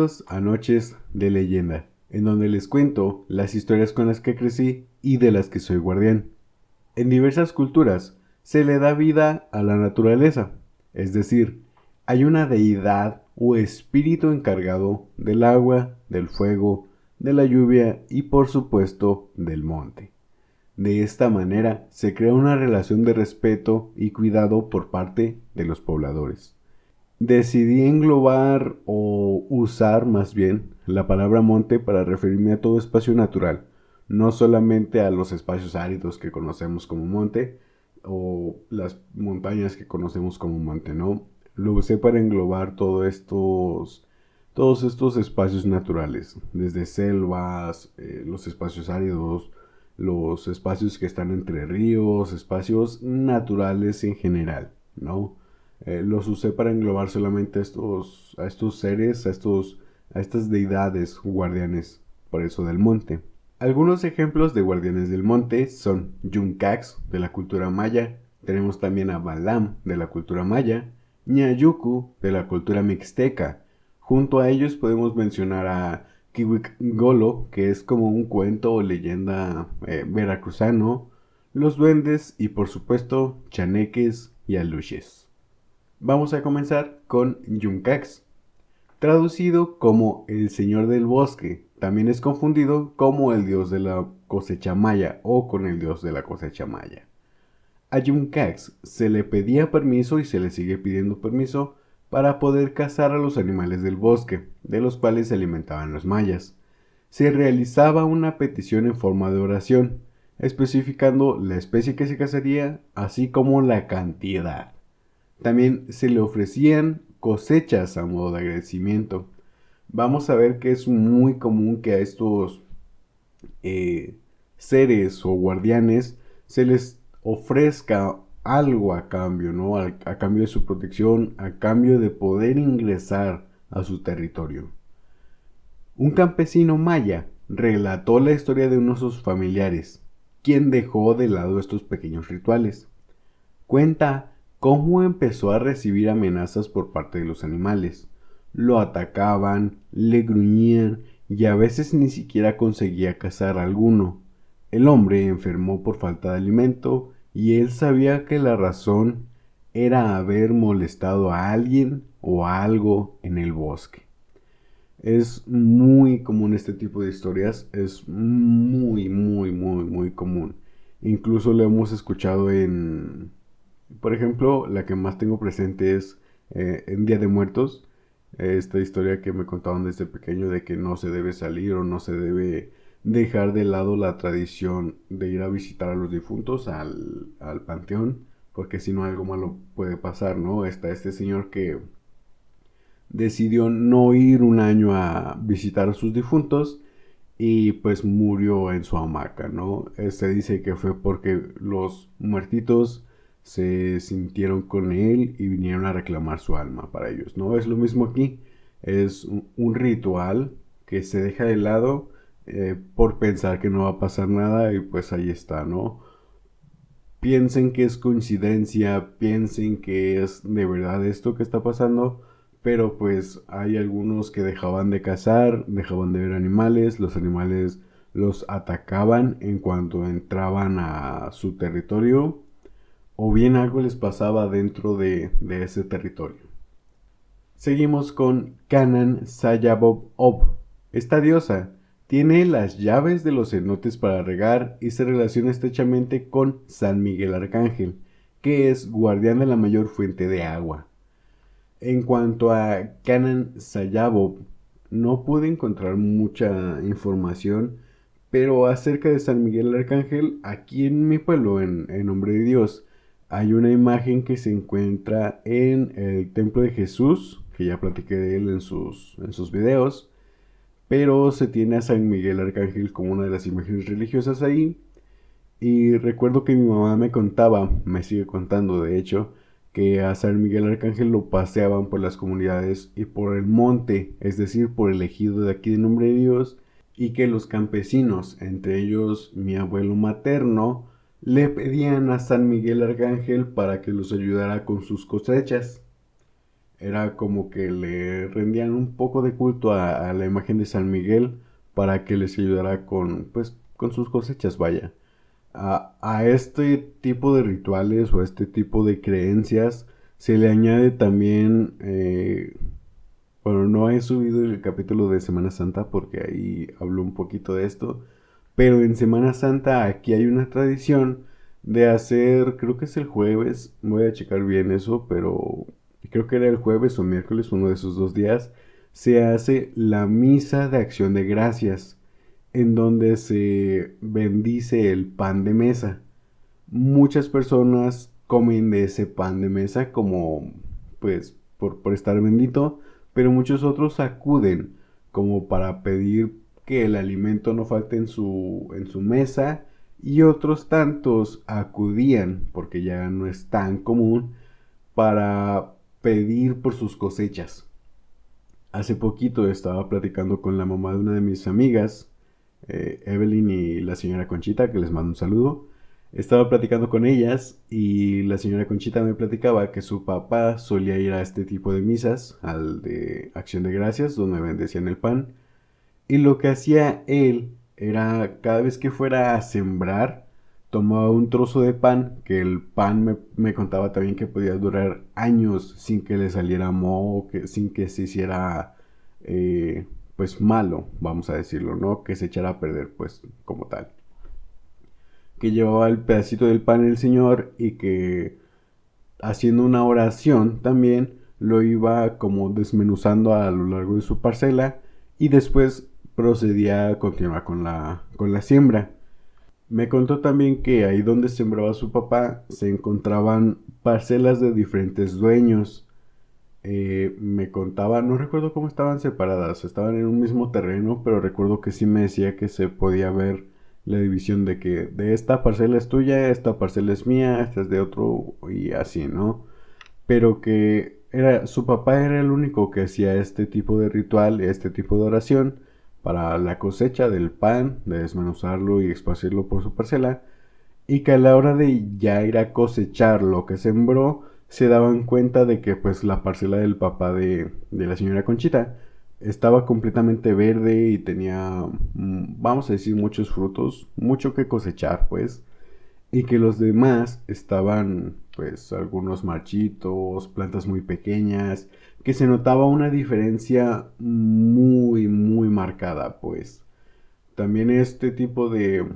Bienvenidos a Noches de Leyenda, en donde les cuento las historias con las que crecí y de las que soy guardián. En diversas culturas se le da vida a la naturaleza, es decir, hay una deidad o espíritu encargado del agua, del fuego, de la lluvia y por supuesto del monte. De esta manera se crea una relación de respeto y cuidado por parte de los pobladores. Decidí englobar o usar más bien la palabra monte para referirme a todo espacio natural, no solamente a los espacios áridos que conocemos como monte o las montañas que conocemos como monte, ¿no? Lo usé para englobar todos estos espacios naturales, desde selvas, los espacios áridos, los espacios que están entre ríos, espacios naturales en general, ¿no? Los usé para englobar solamente a estos seres, a estas deidades guardianes, por eso del monte. Algunos ejemplos de guardianes del monte son Yuncax de la cultura maya, tenemos también a Balam de la cultura maya, Ñayucu de la cultura mixteca. Junto a ellos podemos mencionar a Kiwik-Golo, que es como un cuento o leyenda veracruzano, los duendes y por supuesto chaneques y aluches. Vamos a comenzar con Yuncax, traducido como el Señor del Bosque. También es confundido como el dios de la cosecha maya o con el dios de la cosecha maya. A Yuncax se le pedía permiso y se le sigue pidiendo permiso para poder cazar a los animales del bosque, de los cuales se alimentaban los mayas. Se realizaba una petición en forma de oración, especificando la especie que se cazaría, así como la cantidad. También se le ofrecían cosechas a modo de agradecimiento. Vamos a ver que es muy común que a estos seres o guardianes se les ofrezca algo a cambio, ¿no? A cambio de su protección, a cambio de poder ingresar a su territorio. Un campesino maya relató la historia de uno de sus familiares, quien dejó de lado estos pequeños rituales. Cuenta cómo empezó a recibir amenazas por parte de los animales. Lo atacaban, le gruñían y a veces ni siquiera conseguía cazar alguno. El hombre enfermó por falta de alimento y él sabía que la razón era haber molestado a alguien o a algo en el bosque. Es muy común este tipo de historias, es muy común. Incluso lo hemos escuchado por ejemplo, la que más tengo presente es en Día de Muertos, esta historia que me contaban desde pequeño de que no se debe salir o no se debe dejar de lado la tradición de ir a visitar a los difuntos al panteón, porque si no algo malo puede pasar, ¿no? Está este señor que decidió no ir un año a visitar a sus difuntos y pues murió en su hamaca, ¿no? Se dice que fue porque los muertitos se sintieron con él y vinieron a reclamar su alma para ellos, ¿no? Es lo mismo aquí, es un ritual que se deja de lado por pensar que no va a pasar nada y pues ahí está, ¿no? Piensen que es coincidencia, piensen que es de verdad esto que está pasando, pero pues hay algunos que dejaban de cazar, dejaban de ver animales, los animales los atacaban en cuanto entraban a su territorio, o bien algo les pasaba dentro de ese territorio. Seguimos con Kanan Sayabob Ob. Esta diosa tiene las llaves de los cenotes para regar y se relaciona estrechamente con San Miguel Arcángel, que es guardián de la mayor fuente de agua. En cuanto a Kanan Sayabob, no pude encontrar mucha información, pero acerca de San Miguel Arcángel, aquí en mi pueblo, en Nombre de Dios, hay una imagen que se encuentra en el Templo de Jesús, que ya platiqué de él en sus videos, pero se tiene a San Miguel Arcángel como una de las imágenes religiosas ahí. Y recuerdo que mi mamá me contaba, me sigue contando de hecho, que a San Miguel Arcángel lo paseaban por las comunidades y por el monte, es decir, por el ejido de aquí de Nombre de Dios, y que los campesinos, entre ellos mi abuelo materno, le pedían a San Miguel Arcángel para que los ayudara con sus cosechas. era como que le rendían un poco de culto a la imagen de San Miguel para que les ayudara con, pues, con sus cosechas, vaya. A este tipo de rituales o a este tipo de creencias se le añade también, bueno, no he subido el capítulo de Semana Santa porque ahí hablo un poquito de esto, pero en Semana Santa aquí hay una tradición de hacer, creo que es el jueves, voy a checar bien eso, pero creo que era el jueves o miércoles, uno de esos dos días, se hace la misa de acción de gracias, en donde se bendice el pan de mesa. Muchas personas comen de ese pan de mesa como, pues, por estar bendito, pero muchos otros acuden como para pedir que el alimento no falte en su mesa, y otros tantos acudían, porque ya no es tan común, para pedir por sus cosechas. Hace poquito estaba platicando con la mamá de una de mis amigas, Evelyn y la señora Conchita, que les mando un saludo. Estaba platicando con ellas y la señora Conchita me platicaba que su papá solía ir a este tipo de misas, al de Acción de Gracias, donde bendecían el pan. Y lo que hacía él era, cada vez que fuera a sembrar, tomaba un trozo de pan, que el pan me contaba también que podía durar años sin que le saliera moho, sin que se hiciera, pues malo, vamos a decirlo, ¿no? Que se echara a perder, pues, como tal. Que llevaba el pedacito del pan el señor y que haciendo una oración también lo iba como desmenuzando a lo largo de su parcela, y después procedía a continuar con la siembra. Me contó también que ahí donde sembraba su papá se encontraban parcelas de diferentes dueños. Me contaba, no recuerdo cómo estaban separadas, estaban en un mismo terreno, pero recuerdo que sí me decía que se podía ver la división de que de esta parcela es tuya, esta parcela es mía, esta es de otro y así, ¿no? Pero que era, su papá era el único que hacía este tipo de ritual, este tipo de oración para la cosecha del pan, de desmenuzarlo y esparcirlo por su parcela, y que a la hora de ya ir a cosechar lo que sembró, se daban cuenta de que pues la parcela del papá de la señora Conchita estaba completamente verde y tenía, vamos a decir, muchos frutos, mucho que cosechar, pues, y que los demás estaban pues algunos marchitos, plantas muy pequeñas, que se notaba una diferencia muy marcada, pues. También este tipo de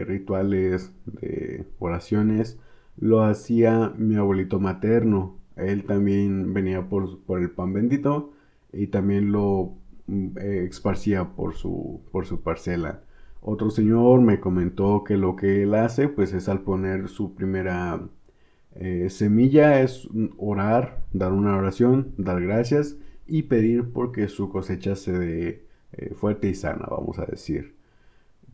rituales, de oraciones, lo hacía mi abuelito materno. Él también venía por el pan bendito y también lo esparcía por su parcela. Otro señor me comentó que lo que él hace pues es al poner su primera semilla es orar, dar una oración, dar gracias y pedir porque su cosecha se dé fuerte y sana, vamos a decir.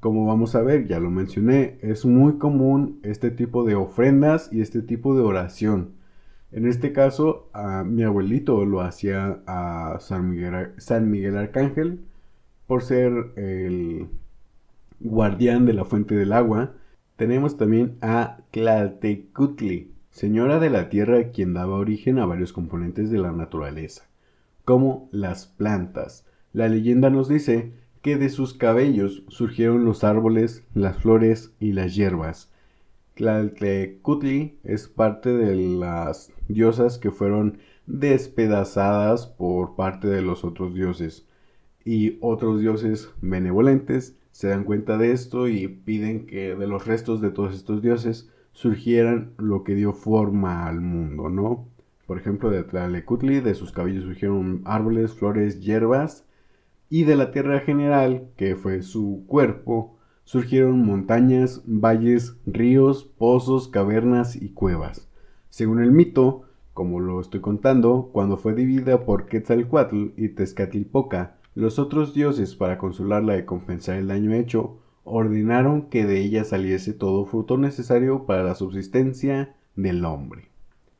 Como vamos a ver, ya lo mencioné, es muy común este tipo de ofrendas y este tipo de oración. En este caso, a mi abuelito lo hacía a San Miguel Arcángel por ser el guardián de la fuente del agua. Tenemos también a Tlaltecutli, señora de la tierra, quien daba origen a varios componentes de la naturaleza, como las plantas. La leyenda nos dice que de sus cabellos surgieron los árboles, las flores y las hierbas. Tlaltecutli es parte de las diosas que fueron despedazadas por parte de los otros dioses, y otros dioses benevolentes se dan cuenta de esto y piden que de los restos de todos estos dioses surgieran lo que dio forma al mundo, ¿no? Por ejemplo, de Tlalecutli, de sus cabellos surgieron árboles, flores, hierbas, y de la tierra general, que fue su cuerpo, surgieron montañas, valles, ríos, pozos, cavernas y cuevas. Según el mito, como lo estoy contando, cuando fue dividida por Quetzalcoatl y Tezcatlipoca, los otros dioses, para consolarla y compensar el daño hecho, ordenaron que de ella saliese todo fruto necesario para la subsistencia del hombre.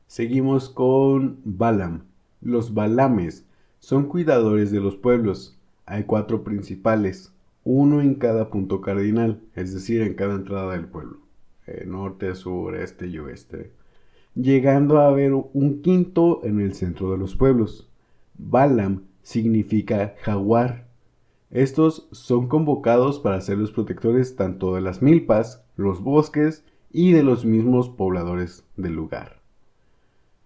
Seguimos con Balam. Los Balames son cuidadores de los pueblos. Hay 4 principales, uno en cada punto cardinal, es decir, en cada entrada del pueblo. Norte, sur, este y oeste. llegando a haber un quinto en el centro de los pueblos. Balam significa jaguar. Estos son convocados para ser los protectores tanto de las milpas, los bosques y de los mismos pobladores del lugar.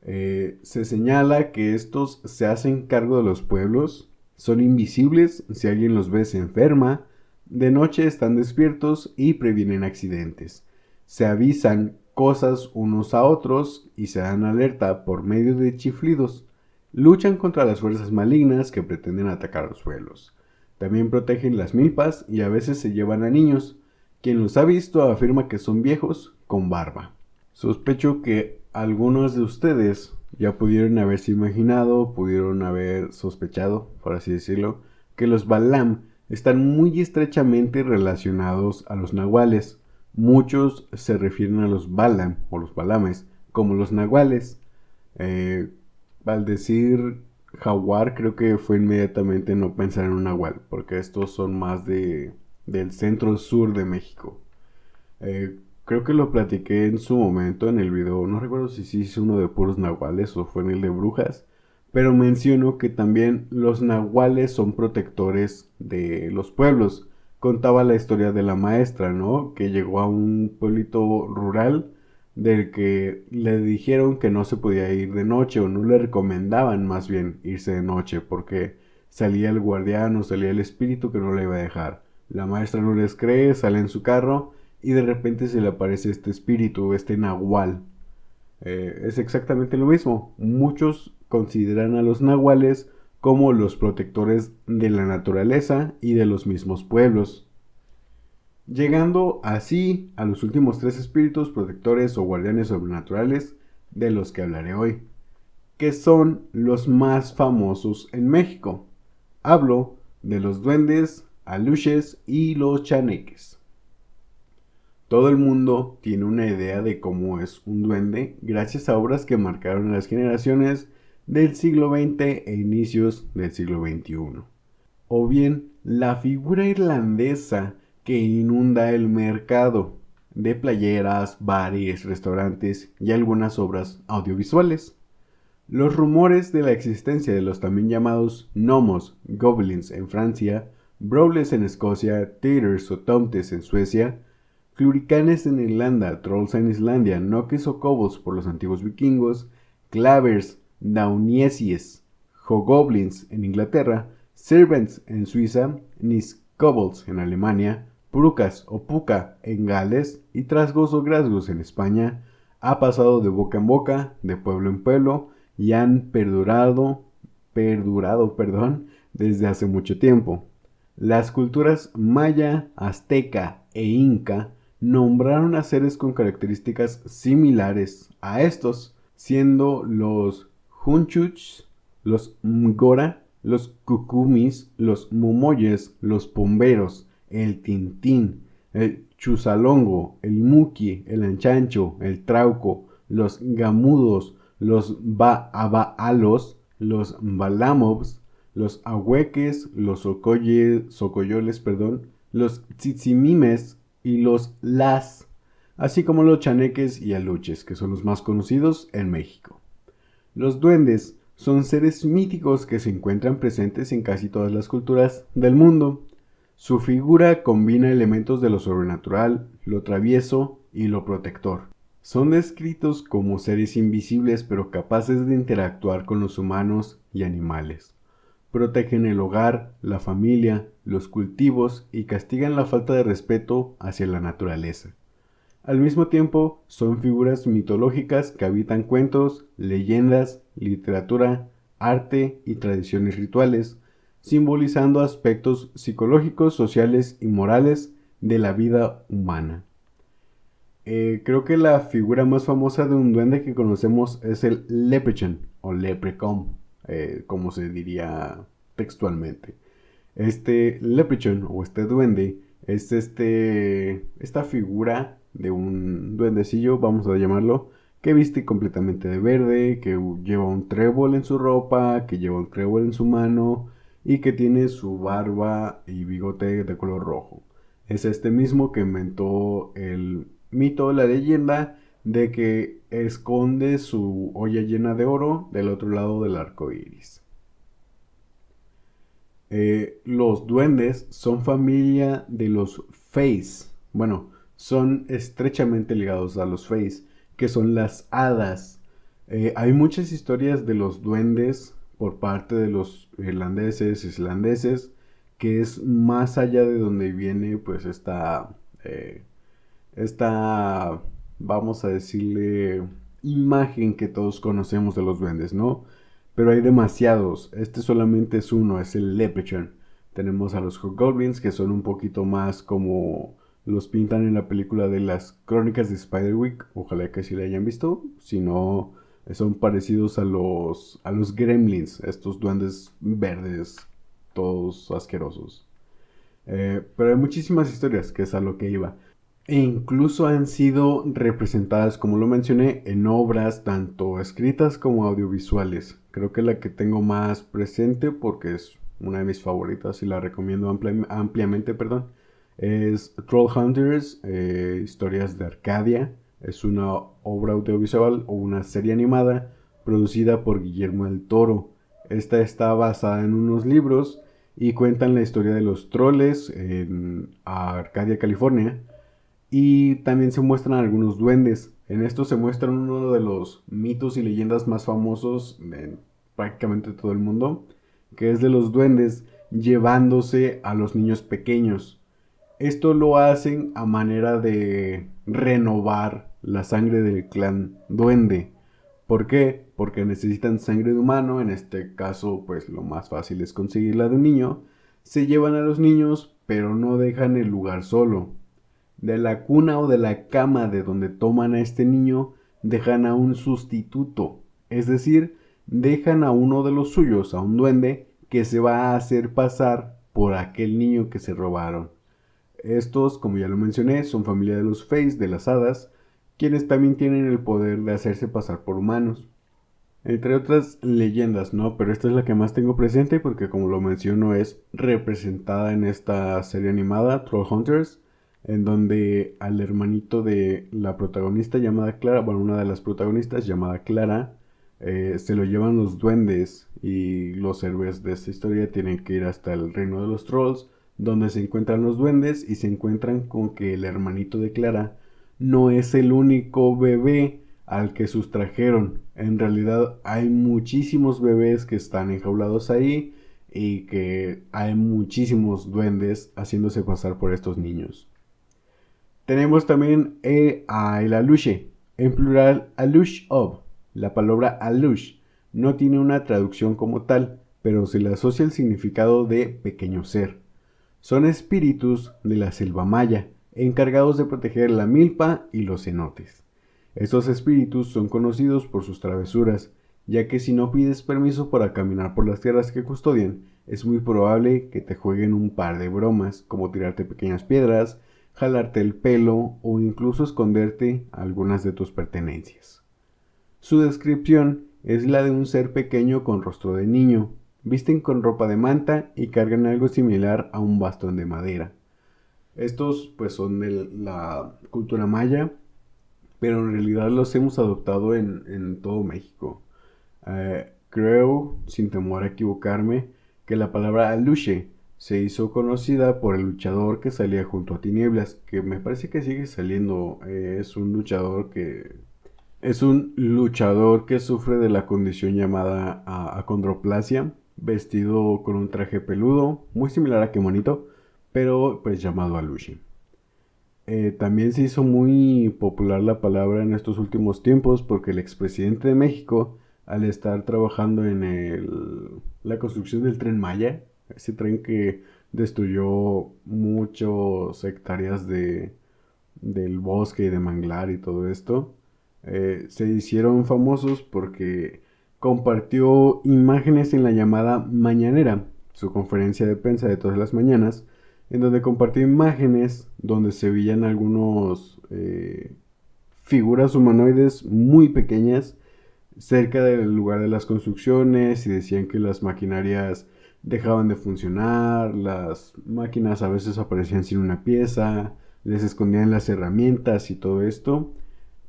Se señala que estos se hacen cargo de los pueblos, son invisibles, si alguien los ve se enferma, de noche están despiertos y previenen accidentes. Se avisan cosas unos a otros y se dan alerta por medio de chiflidos. Luchan contra las fuerzas malignas que pretenden atacar los pueblos. También protegen las milpas y a veces se llevan a niños. Quien los ha visto afirma que son viejos con barba. Sospecho que algunos de ustedes ya pudieron haberse imaginado, pudieron haber sospechado, por así decirlo, que los Balam están muy estrechamente relacionados a los nahuales. Muchos se refieren a los Balam o los Balames como los nahuales. Al decir jaguar, creo que fue inmediatamente no pensar en un nahual, porque estos son más del centro sur de México. Eh, Creo que lo platiqué en su momento en el video, no recuerdo si sí hice uno de puros nahuales o fue en el de brujas, pero menciono que también los nahuales son protectores de los pueblos. Contaba la historia de la maestra, ¿no? Que llegó a un pueblito rural del que le dijeron que no se podía ir de noche o no le recomendaban más bien irse de noche porque salía el guardián o salía el espíritu que no le iba a dejar. La maestra no les cree, sale en su carro y de repente se le aparece este espíritu, este nahual. Es exactamente lo mismo. Muchos consideran a los nahuales como los protectores de la naturaleza y de los mismos pueblos. Llegando así a los últimos tres espíritus protectores o guardianes sobrenaturales de los que hablaré hoy, que son los más famosos en México. Hablo de los duendes, aluches y los chaneques. Todo el mundo tiene una idea de cómo es un duende gracias a obras que marcaron las generaciones del siglo XX e inicios del siglo XXI. O bien la figura irlandesa que inunda el mercado de playeras, bares, restaurantes y algunas obras audiovisuales. Los rumores de la existencia de los también llamados gnomos, goblins en Francia, brawlers en Escocia, taters o tomtes en Suecia, cluricanes en Irlanda, trolls en Islandia, noques o kobolds por los antiguos vikingos, clavers, dauniesies, hobgoblins en Inglaterra, servants en Suiza, niskobolds en Alemania, prucas o puca en Gales y trasgos o grasgos en España, ha pasado de boca en boca, de pueblo en pueblo y han perdurado, desde hace mucho tiempo. Las culturas maya, azteca e inca nombraron a seres con características similares a estos, siendo los Hunchuch, los Mgora, los Cucumis, los Momoyes, los Pomberos, el Tintín, el Chusalongo, el Muki, el Anchancho, el Trauco, los Gamudos, los Baabaalos, los Balamovs, los Ahueques, los Socoyoles, los Tzitzimimes y los Las, así como los chaneques y aluches, que son los más conocidos en México. Los duendes son seres míticos que se encuentran presentes en casi todas las culturas del mundo. Su figura combina elementos de lo sobrenatural, lo travieso y lo protector. Son descritos como seres invisibles pero capaces de interactuar con los humanos y animales. Protegen el hogar, la familia, los cultivos y castigan la falta de respeto hacia la naturaleza. Al mismo tiempo, son figuras mitológicas que habitan cuentos, leyendas, literatura, arte y tradiciones rituales, simbolizando aspectos psicológicos, sociales y morales de la vida humana. Creo que la figura más famosa de un duende que conocemos es el Leprechaun o Leprechaun, como se diría textualmente. Este Leprechaun o este duende es esta figura de un duendecillo, vamos a llamarlo, que viste completamente de verde, que lleva un trébol en su ropa, que lleva un trébol en su mano y que tiene su barba y bigote de color rojo. Es este mismo que inventó el mito, la leyenda de que esconde su olla llena de oro del otro lado del arco iris. Los duendes son familia de los Fays. Bueno, son estrechamente ligados a los Fays, que son las hadas. Hay muchas historias de los duendes por parte de los irlandeses, islandeses, que es más allá de donde viene pues esta, vamos a decirle, imagen que todos conocemos de los duendes, ¿no? Pero hay demasiados. Este solamente es uno, es el Leprechaun. Tenemos a los Hobgoblins, que son un poquito más como los pintan en la película de las Crónicas de Spiderwick. Ojalá que sí la hayan visto. Si no, son parecidos a los Gremlins, estos duendes verdes, todos asquerosos. Pero hay muchísimas historias, que es a lo que iba. E incluso han sido representadas, como lo mencioné, en obras tanto escritas como audiovisuales. Creo que la que tengo más presente, porque es una de mis favoritas y la recomiendo ampliamente, perdón, es Trollhunters, Historias de Arcadia. Es una obra audiovisual o una serie animada producida por Guillermo del Toro. Esta está basada en unos libros y cuentan la historia de los troles en Arcadia, California, y también se muestran algunos duendes. En esto se muestra uno de los mitos y leyendas más famosos de prácticamente todo el mundo, que es de los duendes llevándose a los niños pequeños. Esto lo hacen a manera de renovar la sangre del clan duende. ¿Por qué? Porque necesitan sangre de humano, en este caso pues lo más fácil es conseguirla de un niño. Se llevan a los niños, pero no dejan el lugar solo. De la cuna o de la cama de donde toman a este niño, dejan a un sustituto. Es decir, dejan a uno de los suyos, a un duende, que se va a hacer pasar por aquel niño que se robaron. Estos, como ya lo mencioné, son familia de los Fays, de las hadas, quienes también tienen el poder de hacerse pasar por humanos. Entre otras leyendas, ¿no? Pero esta es la que más tengo presente porque, como lo menciono, es representada en esta serie animada, Trollhunters, en donde al hermanito de la protagonista llamada Clara, bueno, una de las protagonistas llamada Clara, se lo llevan los duendes y los héroes de esta historia tienen que ir hasta el reino de los trolls, donde se encuentran los duendes y se encuentran con que el hermanito de Clara no es el único bebé al que sustrajeron. En realidad hay muchísimos bebés que están enjaulados ahí y que hay muchísimos duendes haciéndose pasar por estos niños. Tenemos también a el Aluche, en plural Alush of. La palabra Alush no tiene una traducción como tal, pero se le asocia el significado de pequeño ser. Son espíritus de la selva maya, encargados de proteger la milpa y los cenotes. Estos espíritus son conocidos por sus travesuras, ya que si no pides permiso para caminar por las tierras que custodian, es muy probable que te jueguen un par de bromas, como tirarte pequeñas piedras, jalarte el pelo o incluso esconderte algunas de tus pertenencias. Su descripción es la de un ser pequeño con rostro de niño. Visten con ropa de manta y cargan algo similar a un bastón de madera. Estos pues son de la cultura maya, pero en realidad los hemos adoptado en todo México. Creo, sin temor a equivocarme, que la palabra aluche se hizo conocida por el luchador que salía junto a Tinieblas, que me parece que sigue saliendo. Es un luchador que sufre de la condición llamada acondroplasia, vestido con un traje peludo, muy similar a Kemonito, pero pues llamado aluche. También se hizo muy popular la palabra en estos últimos tiempos porque el expresidente de México, al estar trabajando en la construcción del Tren Maya, ese tren que destruyó muchas hectáreas del bosque y de manglar y todo esto, se hicieron famosos porque compartió imágenes en la llamada Mañanera, su conferencia de prensa de todas las mañanas, en donde compartió imágenes donde se veían algunos figuras humanoides muy pequeñas cerca del lugar de las construcciones y decían que las maquinarias dejaban de funcionar, las máquinas a veces aparecían sin una pieza, les escondían las herramientas y todo esto.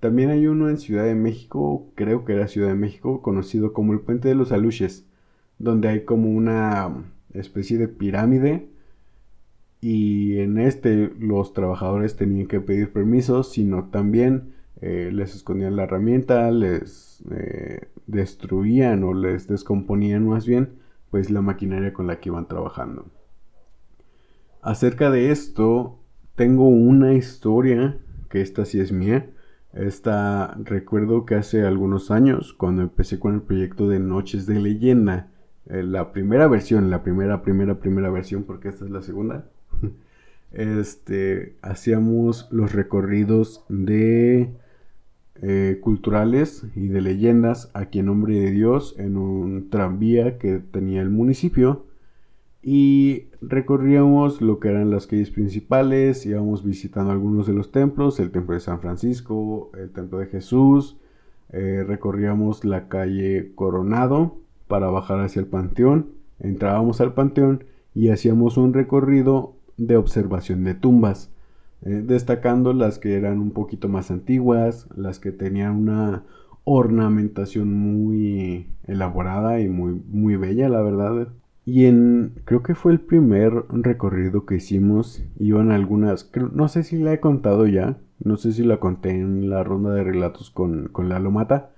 También hay uno en Ciudad de México, creo que era Ciudad de México, conocido como el Puente de los Aluches, donde hay como una especie de pirámide y en este los trabajadores tenían que pedir permisos, sino también les escondían la herramienta, les destruían o les descomponían más bien pues la maquinaria con la que iban trabajando. Acerca de esto, tengo una historia, que esta sí es mía. Esta recuerdo que hace algunos años, cuando empecé con el proyecto de Noches de Leyenda, la primera versión, la primera versión, porque esta es la segunda, hacíamos los recorridos de culturales y de leyendas aquí en nombre de Dios en un tranvía que tenía el municipio y recorríamos lo que eran las calles principales, íbamos visitando algunos de los templos, el templo de San Francisco, el templo de Jesús, recorríamos la calle Coronado para bajar hacia el panteón, entrábamos al panteón y hacíamos un recorrido de observación de tumbas, destacando las que eran un poquito más antiguas, las que tenían una ornamentación muy elaborada y muy bella, la verdad. Y creo que fue el primer recorrido que hicimos, iban algunas, no sé si la he contado ya, no sé si la conté en la ronda de relatos con Lalo Mata.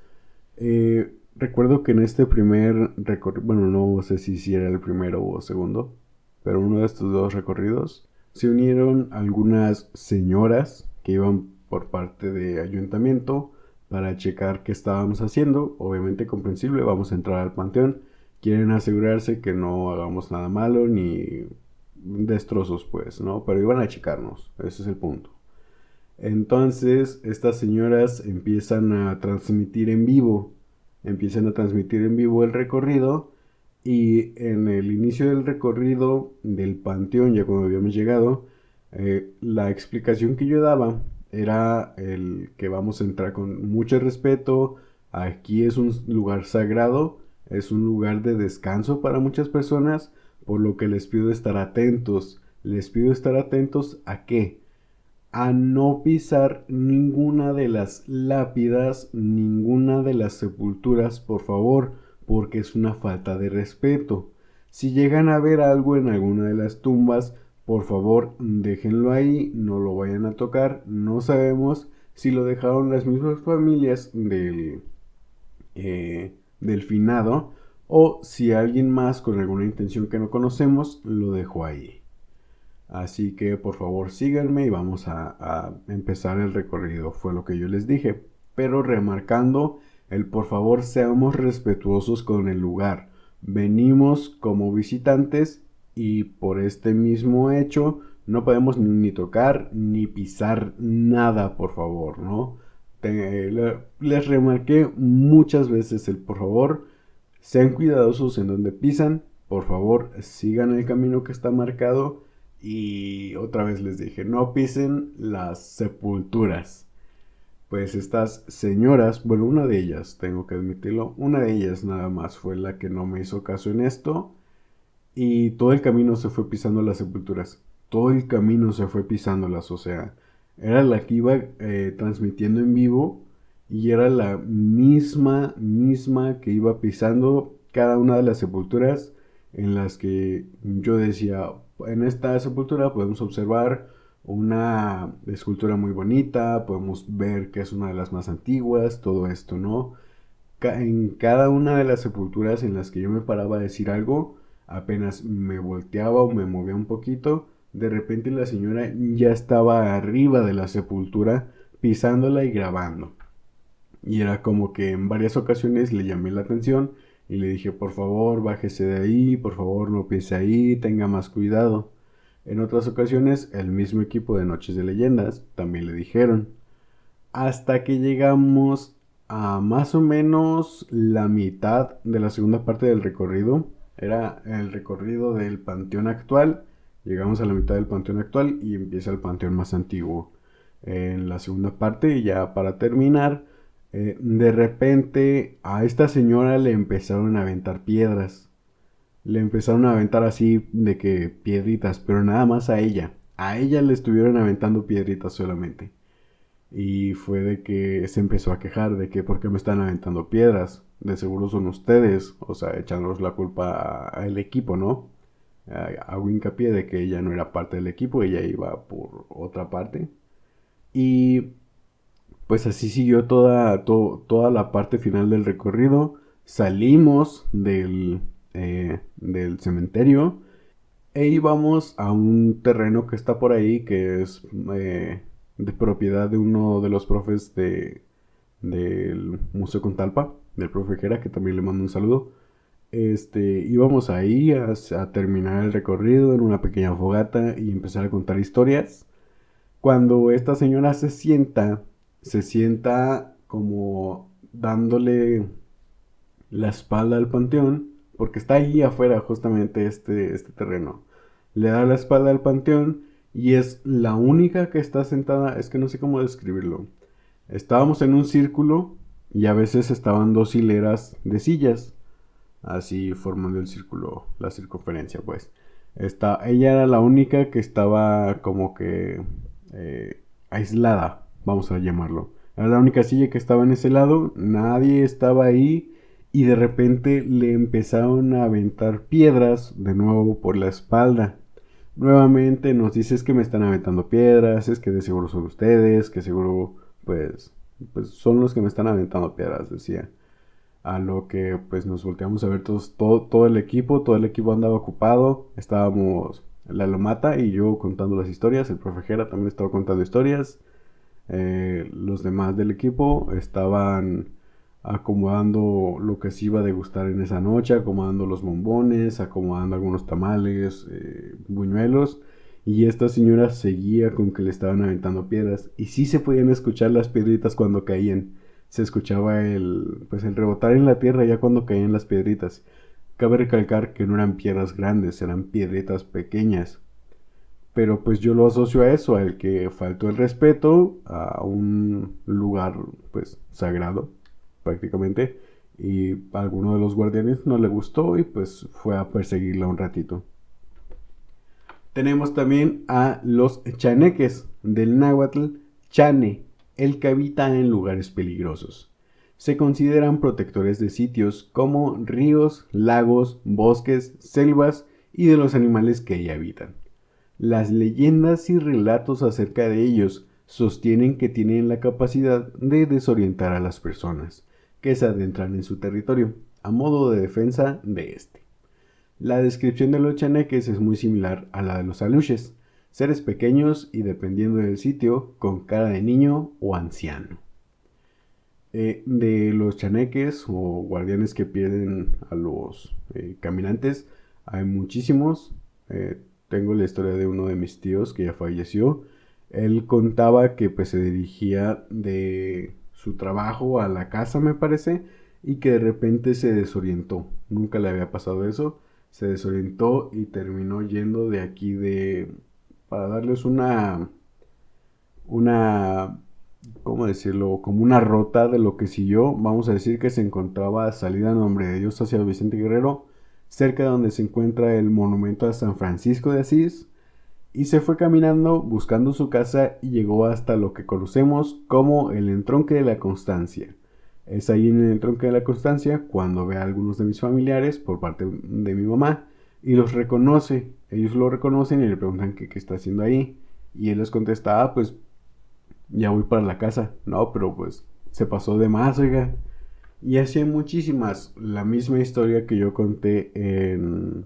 Recuerdo que en este primer recorrido, bueno, no sé si era el primero o segundo, pero uno de estos dos recorridos, se unieron algunas señoras que iban por parte de ayuntamiento para checar qué estábamos haciendo, obviamente comprensible, vamos a entrar al panteón. Quieren asegurarse que no hagamos nada malo ni destrozos, pues, ¿no? Pero iban a checarnos, ese es el punto. Entonces, estas señoras empiezan a transmitir en vivo el recorrido y en el inicio del recorrido del panteón, ya cuando habíamos llegado, la explicación que yo daba era el que vamos a entrar con mucho respeto, aquí es un lugar sagrado, es un lugar de descanso para muchas personas, por lo que les pido estar atentos. Les pido estar atentos a qué? A no pisar ninguna de las lápidas, ninguna de las sepulturas, por favor, porque es una falta de respeto. Si llegan a ver algo en alguna de las tumbas, por favor, déjenlo ahí, no lo vayan a tocar. No sabemos si lo dejaron las mismas familias del finado o si alguien más con alguna intención que no conocemos lo dejó ahí. Así que por favor síganme y vamos a empezar el recorrido. Fue lo que yo les dije. Pero remarcando el por favor seamos respetuosos con el lugar. Venimos como visitantes y por este mismo hecho no podemos ni tocar ni pisar nada, por favor, ¿no? Les remarqué muchas veces el por favor. Sean cuidadosos en donde pisan. Por favor sigan el camino que está marcado. Y otra vez les dije, no pisen las sepulturas. Pues estas señoras, bueno, una de ellas, tengo que admitirlo, una de ellas nada más fue la que no me hizo caso en esto. Y todo el camino se fue pisando las sepulturas. Todo el camino se fue pisándolas, o sea, era la que iba transmitiendo en vivo y era la misma que iba pisando cada una de las sepulturas en las que yo decía, en esta sepultura podemos observar una escultura muy bonita, podemos ver que es una de las más antiguas, todo esto, ¿no? En cada una de las sepulturas en las que yo me paraba a decir algo, apenas me volteaba o me movía un poquito, de repente la señora ya estaba arriba de la sepultura pisándola y grabando. Y era como que en varias ocasiones le llamé la atención y le dije, por favor, bájese de ahí, por favor, no pise ahí, tenga más cuidado. En otras ocasiones, el mismo equipo de Noches de Leyendas también le dijeron. Hasta que llegamos a más o menos la mitad de la segunda parte del recorrido. Era el recorrido del panteón actual. Llegamos a la mitad del panteón actual y empieza el panteón más antiguo. En la segunda parte, ya para terminar, de repente a esta señora le empezaron a aventar piedras. Le empezaron a aventar así de que piedritas, pero nada más a ella. A ella le estuvieron aventando piedritas solamente. Y fue de que se empezó a quejar de que por qué me están aventando piedras. De seguro son ustedes, o sea, echándonos la culpa al equipo, ¿no? Hago hincapié de que ella no era parte del equipo, ella iba por otra parte. Y pues así siguió toda la parte final del recorrido. Salimos del cementerio e íbamos a un terreno que está por ahí, que es de propiedad de uno de los profes del Museo Contalpa, del profe Jera, que también le mando un saludo. Íbamos ahí a terminar el recorrido en una pequeña fogata y empezar a contar historias. Cuando esta señora se sienta como dándole la espalda al panteón, porque está ahí afuera justamente este terreno. Le da la espalda al panteón y es la única que está sentada, es que no sé cómo describirlo. Estábamos en un círculo y a veces estaban dos hileras de sillas, así formando el círculo, la circunferencia pues. Ella era la única que estaba como que aislada, vamos a llamarlo. Era la única silla que estaba en ese lado, nadie estaba ahí y de repente le empezaron a aventar piedras de nuevo por la espalda. Nuevamente nos dice es que me están aventando piedras, es que de seguro son ustedes, que seguro pues son los que me están aventando piedras, decía. A lo que pues nos volteamos a ver todo el equipo andaba ocupado, estábamos la Lomata y yo contando las historias, el profe Jera también estaba contando historias, los demás del equipo estaban acomodando lo que se iba a degustar en esa noche, acomodando los bombones, acomodando algunos tamales, buñuelos, y esta señora seguía con que le estaban aventando piedras, y sí se podían escuchar las piedritas cuando caían, se escuchaba pues el rebotar en la tierra ya cuando caían las piedritas. Cabe recalcar que no eran piedras grandes, eran piedritas pequeñas. Pero pues yo lo asocio a eso, al que faltó el respeto a un lugar pues sagrado prácticamente, y a alguno de los guardianes no le gustó y pues fue a perseguirla un ratito. Tenemos también a los chaneques, del náhuatl chane, el que habita en lugares peligrosos. Se consideran protectores de sitios como ríos, lagos, bosques, selvas y de los animales que ahí habitan. Las leyendas y relatos acerca de ellos sostienen que tienen la capacidad de desorientar a las personas que se adentran en su territorio, a modo de defensa de este. La descripción de los chaneques es muy similar a la de los aluches, seres pequeños y dependiendo del sitio, con cara de niño o anciano. De los chaneques o guardianes que pierden a los caminantes, hay muchísimos. Tengo la historia de uno de mis tíos que ya falleció. Él contaba que pues se dirigía de su trabajo a la casa, me parece, y que de repente se desorientó. Nunca le había pasado eso. Se desorientó y terminó yendo de aquí para darles una, ¿cómo decirlo? Como una rota de lo que siguió. Vamos a decir que se encontraba salida en nombre de Dios hacia Vicente Guerrero, cerca de donde se encuentra el monumento a San Francisco de Asís, y se fue caminando buscando su casa y llegó hasta lo que conocemos como el entronque de la Constancia. Es ahí en el entronque de la Constancia cuando ve a algunos de mis familiares por parte de mi mamá y los reconoce. Ellos lo reconocen y le preguntan qué está haciendo ahí. Y él les contesta, pues ya voy para la casa. No, pero pues se pasó de más, oiga. Y así hay muchísimas. La misma historia que yo conté en...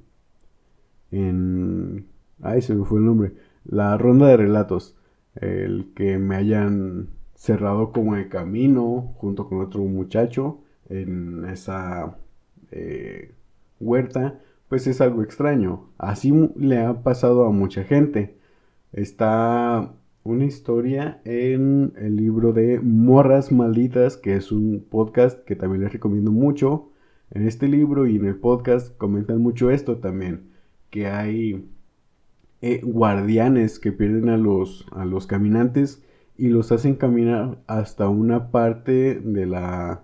Ay, se me fue el nombre. La ronda de relatos. El que me hayan cerrado como el camino junto con otro muchacho en esa huerta, pues es algo extraño. Así le ha pasado a mucha gente. Está una historia en el libro de Morras Malditas, que es un podcast que también les recomiendo mucho. En este libro y en el podcast comentan mucho esto también, que hay guardianes que pierden a los caminantes y los hacen caminar hasta una parte de la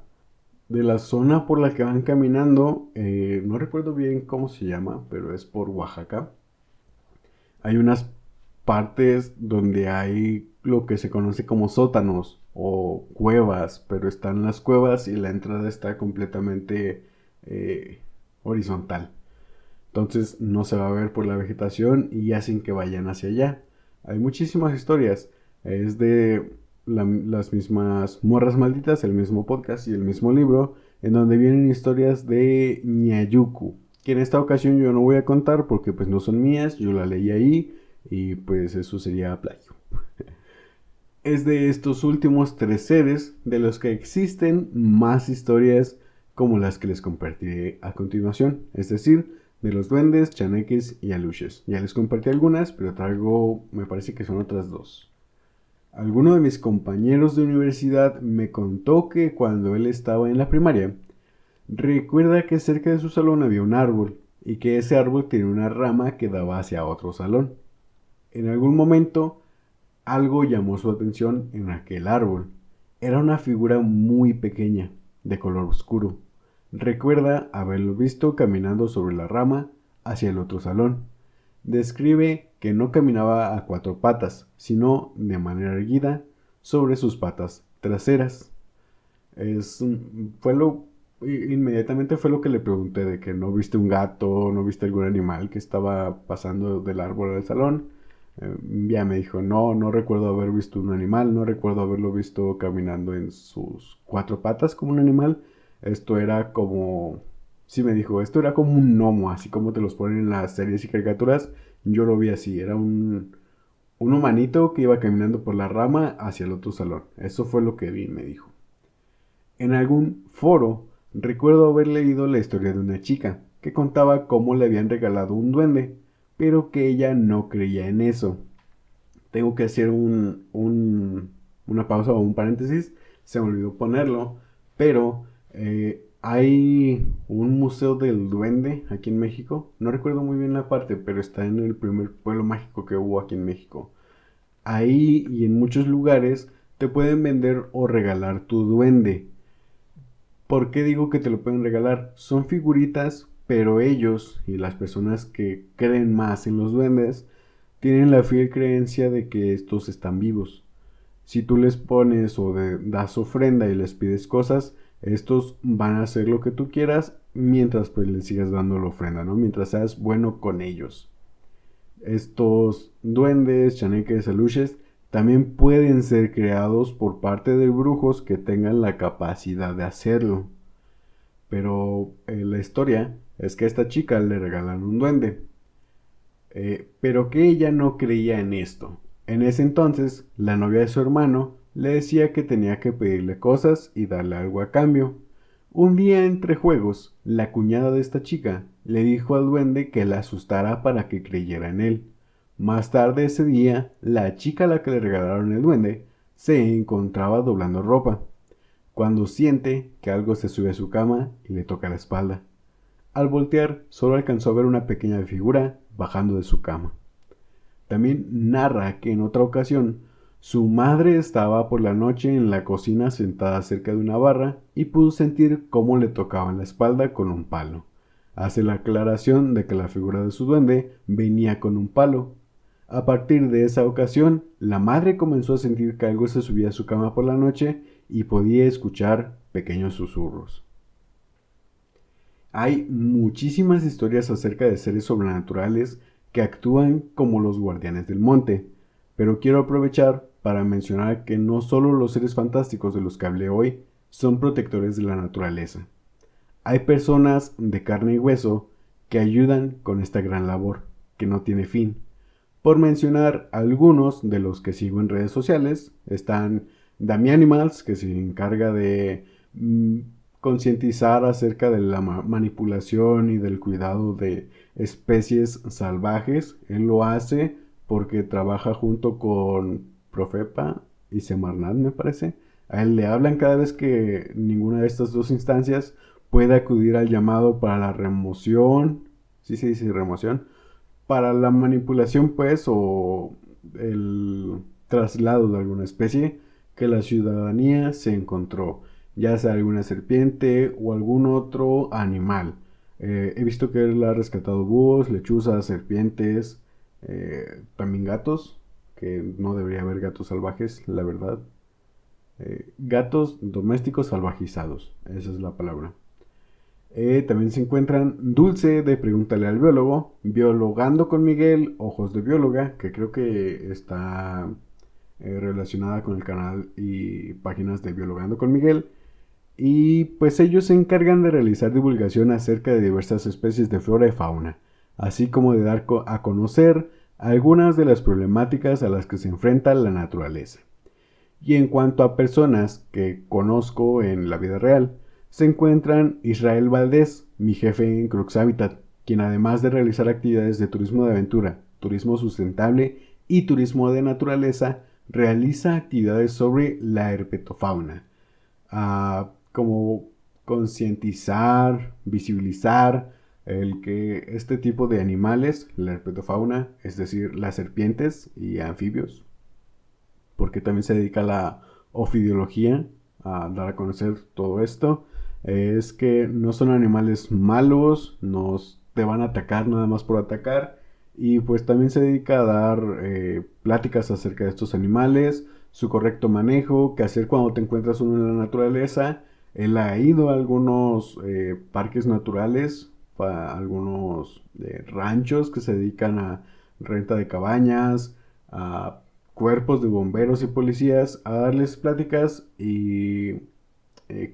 zona por la que van caminando. No recuerdo bien cómo se llama, pero es por Oaxaca. Hay unas partes donde hay lo que se conoce como sótanos o cuevas, pero están las cuevas y la entrada está completamente horizontal. Entonces no se va a ver por la vegetación y hacen que vayan hacia allá. Hay muchísimas historias. Es de las mismas Morras Malditas, el mismo podcast y el mismo libro, en donde vienen historias de Ñayuku, que en esta ocasión yo no voy a contar porque pues no son mías, yo la leí ahí y pues eso sería plagio. Es de estos últimos tres seres de los que existen más historias como las que les compartiré a continuación, es decir, de los duendes, chaneques y aluches. Ya les compartí algunas, pero traigo, me parece que son otras dos. Alguno de mis compañeros de universidad me contó que cuando él estaba en la primaria, recuerda que cerca de su salón había un árbol y que ese árbol tenía una rama que daba hacia otro salón. En algún momento algo llamó su atención en aquel árbol. Era una figura muy pequeña, de color oscuro. Recuerda haberlo visto caminando sobre la rama hacia el otro salón. Describe que no caminaba a cuatro patas, sino de manera erguida sobre sus patas traseras. Es, fue lo, Inmediatamente fue lo que le pregunté, de que no viste un gato, no viste algún animal que estaba pasando del árbol al salón. Ya me dijo, no, no recuerdo haber visto un animal, no recuerdo haberlo visto caminando en sus cuatro patas como un animal. Esto era como, sí me dijo, esto era como un gnomo, así como te los ponen en las series y caricaturas. Yo lo vi así, era un humanito que iba caminando por la rama hacia el otro salón. Eso fue lo que vi, me dijo. En algún foro recuerdo haber leído la historia de una chica que contaba cómo le habían regalado un duende, pero que ella no creía en eso. Tengo que hacer una pausa o un paréntesis, se me olvidó ponerlo, pero hay un museo del duende aquí en México. No recuerdo muy bien la parte, pero está en el primer pueblo mágico que hubo aquí en México. Ahí y en muchos lugares te pueden vender o regalar tu duende. ¿Por qué digo que te lo pueden regalar? Son figuritas, pero ellos y las personas que creen más en los duendes tienen la fiel creencia de que estos están vivos. Si tú les pones o das ofrenda y les pides cosas, estos van a hacer lo que tú quieras mientras pues les sigas dando la ofrenda, ¿no? Mientras seas bueno con ellos. Estos duendes, chaneques, aluches también pueden ser creados por parte de brujos que tengan la capacidad de hacerlo. Pero la historia es que a esta chica le regalan un duende. Pero que ella no creía en esto. En ese entonces, la novia de su hermano le decía que tenía que pedirle cosas y darle algo a cambio. Un día entre juegos, la cuñada de esta chica le dijo al duende que la asustara para que creyera en él. Más tarde ese día, la chica a la que le regalaron el duende se encontraba doblando ropa, cuando siente que algo se sube a su cama y le toca la espalda. Al voltear, solo alcanzó a ver una pequeña figura bajando de su cama. También narra que en otra ocasión su madre estaba por la noche en la cocina sentada cerca de una barra y pudo sentir cómo le tocaban la espalda con un palo. Hace la aclaración de que la figura de su duende venía con un palo. A partir de esa ocasión, la madre comenzó a sentir que algo se subía a su cama por la noche y podía escuchar pequeños susurros. Hay muchísimas historias acerca de seres sobrenaturales que actúan como los guardianes del monte, pero quiero aprovechar para mencionar que no solo los seres fantásticos de los que hablé hoy son protectores de la naturaleza. Hay personas de carne y hueso que ayudan con esta gran labor, que no tiene fin. Por mencionar algunos de los que sigo en redes sociales, están Damianimals, que se encarga de concientizar acerca de la manipulación y del cuidado de especies salvajes. Él lo hace porque trabaja junto con Profepa y Semarnat, me parece. A él le hablan cada vez que ninguna de estas dos instancias puede acudir al llamado para la remoción, sí se dice remoción, para la manipulación pues o el traslado de alguna especie que la ciudadanía se encontró, ya sea alguna serpiente o algún otro animal. He visto que él ha rescatado búhos, lechuzas, serpientes, también gatos. que no debería haber gatos salvajes, la verdad. Gatos domésticos salvajizados, esa es la palabra. También se encuentran Dulce de Pregúntale al Biólogo, Biologando con Miguel, Ojos de Bióloga, que creo que está relacionada con el canal y páginas de Biologando con Miguel. Y pues ellos se encargan de realizar divulgación acerca de diversas especies de flora y fauna, así como de dar a conocer algunas de las problemáticas a las que se enfrenta la naturaleza. Y en cuanto a personas que conozco en la vida real, se encuentran Israel Valdés, mi jefe en Crux Habitat, quien además de realizar actividades de turismo de aventura, turismo sustentable y turismo de naturaleza, realiza actividades sobre la herpetofauna, como concientizar, visibilizar el que este tipo de animales, la herpetofauna, es decir, las serpientes y anfibios, porque también se dedica a la ofidiología, a dar a conocer todo esto, es que no son animales malos, no te van a atacar nada más por atacar, y pues también se dedica a dar pláticas acerca de estos animales, su correcto manejo, qué hacer cuando te encuentras uno en la naturaleza. Él ha ido a algunos parques naturales, a algunos ranchos que se dedican a renta de cabañas, a cuerpos de bomberos y policías, a darles pláticas y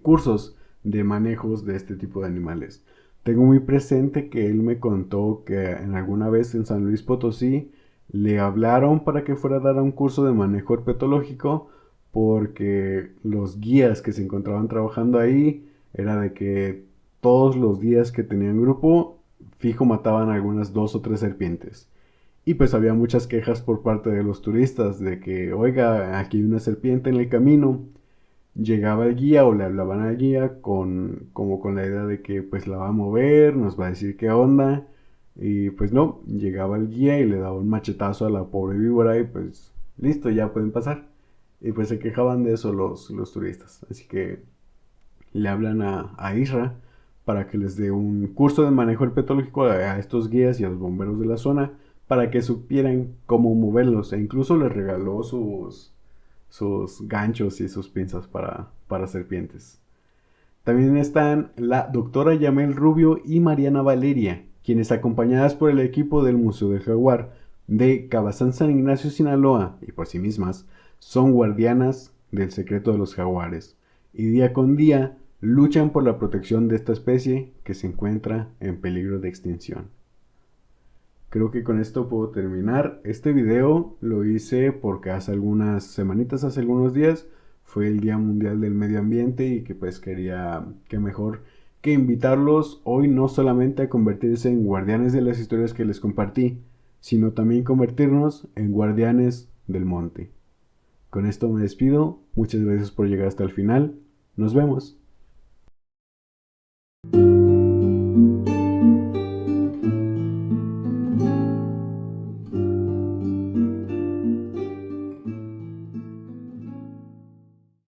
cursos de manejos de este tipo de animales. Tengo muy presente que él me contó que en alguna vez en San Luis Potosí le hablaron para que fuera a dar un curso de manejo herpetológico porque los guías que se encontraban trabajando ahí era de que todos los días que tenían grupo fijo mataban algunas 2 o 3 serpientes. Y pues había muchas quejas por parte de los turistas de que, oiga, aquí hay una serpiente en el camino. Llegaba el guía o le hablaban al guía como con la idea de que pues la va a mover, nos va a decir qué onda. Y pues no, llegaba el guía y le daba un machetazo a la pobre víbora y pues listo, ya pueden pasar. Y pues se quejaban de eso los turistas. Así que le hablan a Isra para que les dé un curso de manejo herpetológico a estos guías y a los bomberos de la zona para que supieran cómo moverlos. E incluso les regaló sus ganchos y sus pinzas para serpientes. También están la doctora Yamel Rubio y Mariana Valeria, quienes acompañadas por el equipo del Museo del Jaguar de Cabazán San Ignacio, Sinaloa, y por sí mismas, son guardianas del secreto de los jaguares, y día con día luchan por la protección de esta especie que se encuentra en peligro de extinción. Creo que con esto puedo terminar. Este video lo hice porque hace algunas semanitas, hace algunos días, fue el Día Mundial del Medio Ambiente y que pues quería que mejor que invitarlos hoy no solamente a convertirse en guardianes de las historias que les compartí, sino también convertirnos en guardianes del monte. Con esto me despido. Muchas gracias por llegar hasta el final. Nos vemos.